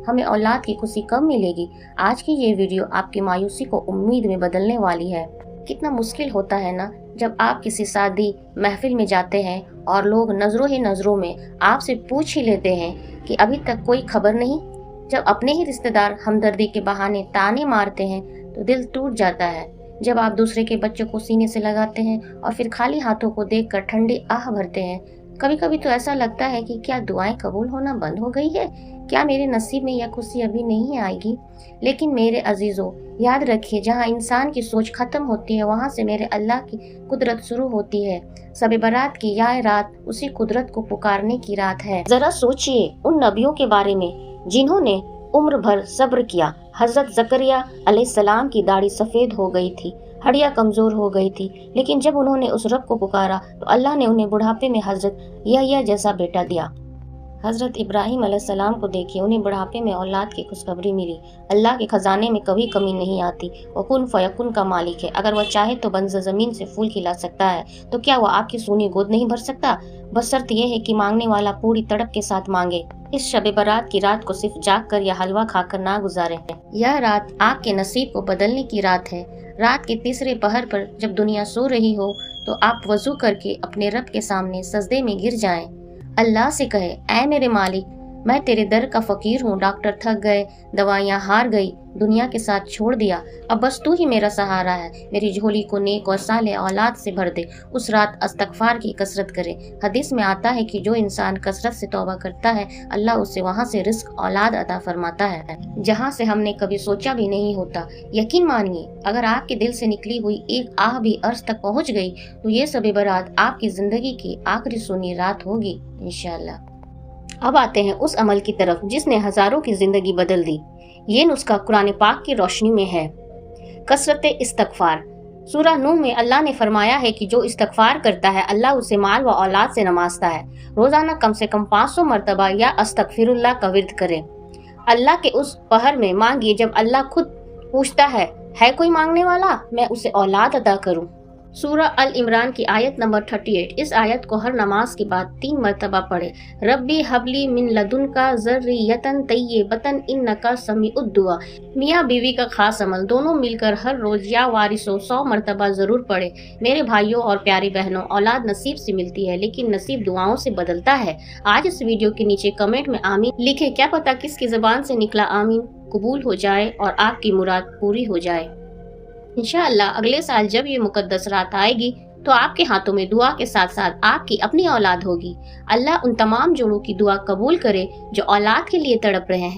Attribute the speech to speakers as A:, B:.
A: हमें औलाद की खुशी कब मिलेगी? आज की ये वीडियो आपकी मायूसी को उम्मीद में बदलने वाली है। कितना मुश्किल होता है ना, जब आप किसी शादी महफिल में जाते हैं और लोग नजरों ही नजरों में आपसे पूछ ही लेते हैं कि अभी तक कोई खबर नहीं। जब अपने ही रिश्तेदार हमदर्दी के बहाने ताने मारते हैं तो दिल टूट जाता है। जब आप दूसरे के बच्चों को सीने से लगाते हैं और फिर खाली हाथों को देखकर ठंडी आह भरते हैं। कभी कभी तो ऐसा लगता है कि क्या दुआएं कबूल होना बंद हो गई है? क्या मेरे नसीब में यह खुशी अभी नहीं आएगी? लेकिन मेरे अजीजों, याद रखिए, जहाँ इंसान की सोच खत्म होती है वहाँ से मेरे अल्लाह की कुदरत शुरू होती है। शब बारात की यह रात उसी कुदरत को पुकारने की रात है। जरा सोचिए उन नबियों के बारे में जिन्होंने उम्र भर सब्र किया। हजरत जकरिया अलैहिस्सलाम की दाढ़ी सफेद हो गई थी, हड्डियां कमजोर हो गई थी, लेकिन जब उन्होंने उस रब को पुकारा तो अल्लाह ने उन्हें बुढ़ापे में हजरत यहया जैसा बेटा दिया। हजरत इब्राहिम अलैहिस्सलाम को देखिए, उन्हें बुढ़ापे में औलाद की खुशखबरी मिली। अल्लाह के खजाने में कभी कमी नहीं आती। वो कुन फयकुन का मालिक है। अगर वह चाहे तो बंजर जमीन से फूल खिला सकता है, तो क्या वह आपकी सूनी गोद नहीं भर सकता? बस शर्त यह है कि मांगने वाला पूरी तड़प के साथ मांगे। इस शब बारात की रात को सिर्फ जाग कर या हलवा खाकर ना गुजारे। यह रात आपके नसीब को बदलने की रात है। रात के तीसरे पहर पर जब दुनिया सो रही हो तो आप वजू करके अपने रब के सामने सजदे में गिर जाएं। अल्लाह से कहे, ऐ मेरे मालिक, मैं तेरे दर का फकीर हूँ। डॉक्टर थक गए, दवाइयाँ हार गई, दुनिया के साथ छोड़ दिया, अब बस तू ही मेरा सहारा है। मेरी झोली को नेक और साले औलाद से भर दे। उस रात इस्तगफार की कसरत करे। हदीस में आता है कि जो इंसान कसरत से तौबा करता है, अल्लाह उसे वहाँ से रिस्क औलाद अता फरमाता है, जहाँ से हमने कभी सोचा भी नहीं होता। यकीन मानिए, अगर आपके दिल से निकली हुई एक आह भी अर्श तक पहुँच गई तो ये शब बारात आपकी जिंदगी की आखिरी सुनी रात होगी इंशाअल्लाह। अब आते हैं उस अमल की तरफ जिसने हजारों की जिंदगी बदल दी। ये नुस्खा कुरान पाक की रोशनी में है। कसरत इस्तगफार। सूरह नूह में अल्लाह ने फरमाया है कि जो इस्तगफार करता है अल्लाह उसे माल व औलाद से नवाजता है। रोजाना कम से कम 500 मरतबा या अस्तगफिरुल्लाह का विर्द करें। अल्लाह के उस पहर में मांगिए जब अल्लाह खुद पूछता है कोई मांगने वाला, मैं उसे औलाद अदा करूं। सूरह अल इमरान की आयत नंबर 38। इस आयत को हर नमाज के बाद 3 मरतबा पढ़े। रब्बी हबली मिन लदुनका ज़र्रियतन तय्यबतन इन्नका समीउद दुआ। मियाँ बीवी का खास अमल, दोनों मिलकर हर रोज या वारिसों 100 मरतबा जरूर पढ़े। मेरे भाइयों और प्यारी बहनों, औलाद नसीब से मिलती है लेकिन नसीब दुआओं से बदलता है। आज इस वीडियो के नीचे कमेंट में आमीन लिखे। क्या पता किसकी ज़बान से निकला आमीन कबूल हो जाए और आपकी मुराद पूरी हो जाए। इंशाअल्लाह अगले साल जब ये मुकद्दस रात आएगी तो आपके हाथों में दुआ के साथ साथ आपकी अपनी औलाद होगी। अल्लाह उन तमाम जोड़ों की दुआ कबूल करे जो औलाद के लिए तड़प रहे हैं।